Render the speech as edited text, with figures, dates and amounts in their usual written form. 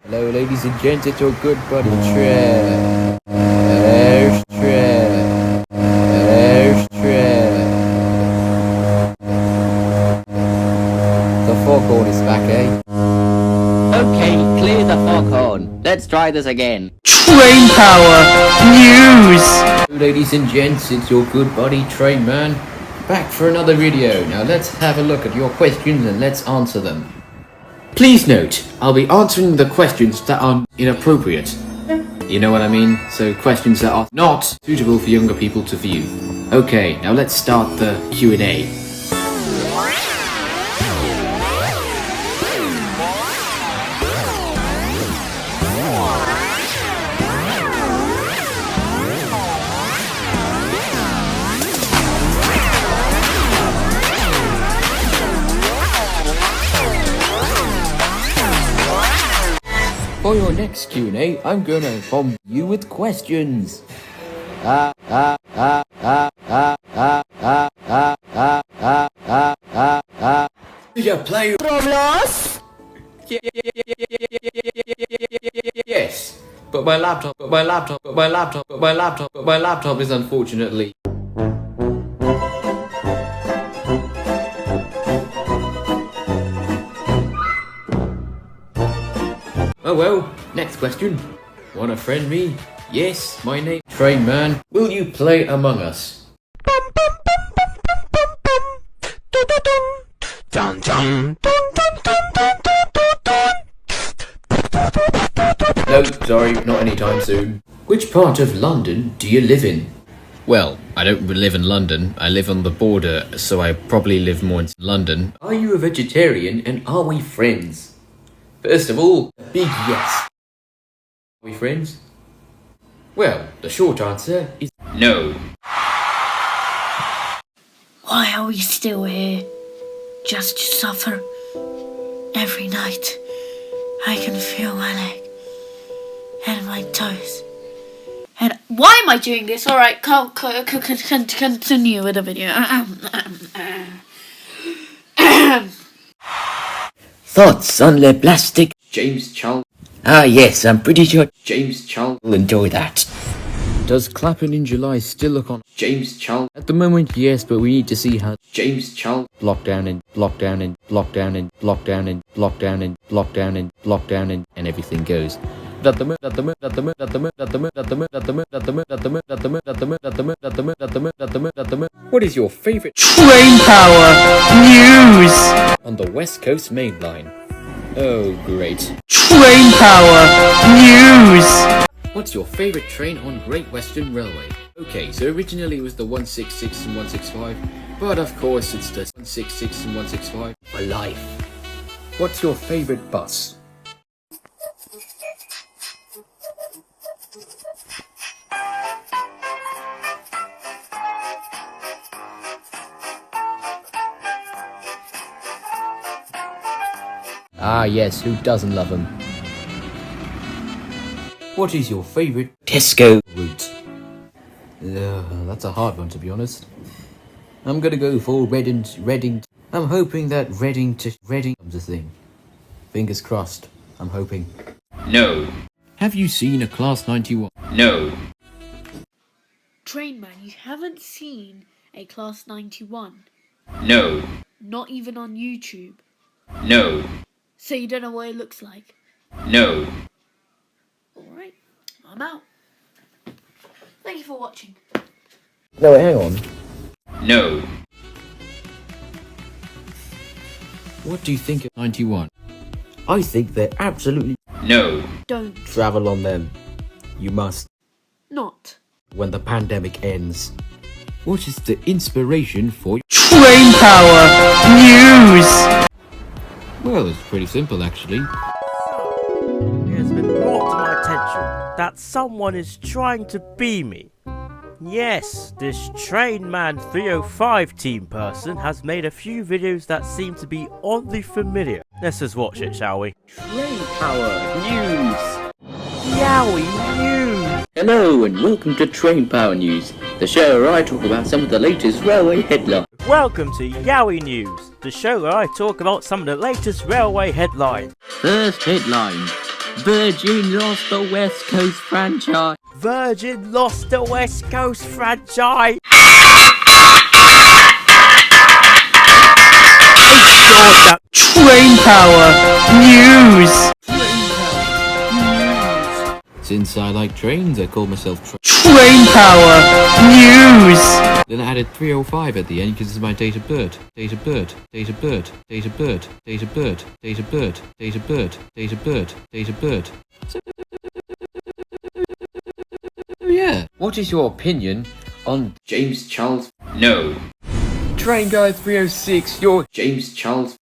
Hello ladies and gents, it's your good buddy Trev. There's Trev. There's Trev. The foghorn is back, eh? Okay, clear the foghorn. Let's try this again. Train Power News! Hello ladies and gents, it's your good buddy Trainman. Back for another video. Now let's have a look at your questions and let's answer them. Please note, I'll be answering the questions that are inappropriate. You know what I mean? So questions that are not suitable for younger people to view. Okay, now let's start the Q&A. For your next Q&A, I'm gonna bomb you with questions. Did you play Roblox? Yes, but my laptop is unfortunately. Oh well, next question. Wanna friend me? Yes, my name Trainman. Will you play Among Us? No, sorry, not anytime soon. Which part of London do you live in? Well, I don't live in London. I live on the border, so I probably live more in London. Are you a vegetarian and are we friends? First of all, a big yes. Are we friends? Well, the short answer is no. Why are we still here? Just to suffer every night. I can feel my leg and my toes. And why am I doing this? Alright, continue with the video. Thoughts on the plastic? James Charles. Ah yes, I'm pretty sure James Charles will enjoy that. Does clapping in July still look on? James Charles. At the moment, yes, but we need to see how James Charles lockdown and lockdown and lockdown and lockdown and lockdown and lockdown and lockdown and everything goes. What is your favorite Train Power News! on the West Coast Main Line? Oh, great. Train Power News! What's your favorite train on Great Western Railway? Okay, so originally it was the 166 and 165, but of course it's the 166 and 165 for life. What's your favorite bus? Ah yes, who doesn't love them? What is your favourite Tesco route? That's a hard one to be honest. I'm gonna go for Reading. I'm hoping that Reading comes a thing. Fingers crossed, I'm hoping. No. Have you seen a Class 91? No. Trainman, you haven't seen a Class 91? No. Not even on YouTube? No. So you don't know what it looks like? No. Alright, I'm out. Thank you for watching. No, wait, hang on. No. What do you think of 91? I think they're absolutely... No. Don't. Travel on them. You must. Not. When the pandemic ends. What is the inspiration for... Train Power News! Well, it's pretty simple actually. It has been brought to my attention that someone is trying to be me. Yes, this Trainman305 team person has made a few videos that seem to be oddly familiar. Let's just watch it, shall we? Train Power News. Yowie News! Hello and welcome to Train Power News, the show where I talk about some of the latest railway headlines. Welcome to Yowie News, the show where I talk about some of the latest railway headlines. First headline. Virgin lost the West Coast franchise. Virgin lost the West Coast franchise. Train Power News. Since I like trains, I call myself Train Power News. Then I added 305 at the end because it's my date of birth. Date of birth. Date of birth. Date of birth. Date of birth. Date of birth. Date of birth. Date of birth. Date of birth. So yeah. What is your opinion on James Charles? No. Train Guy 306, you're James Charles.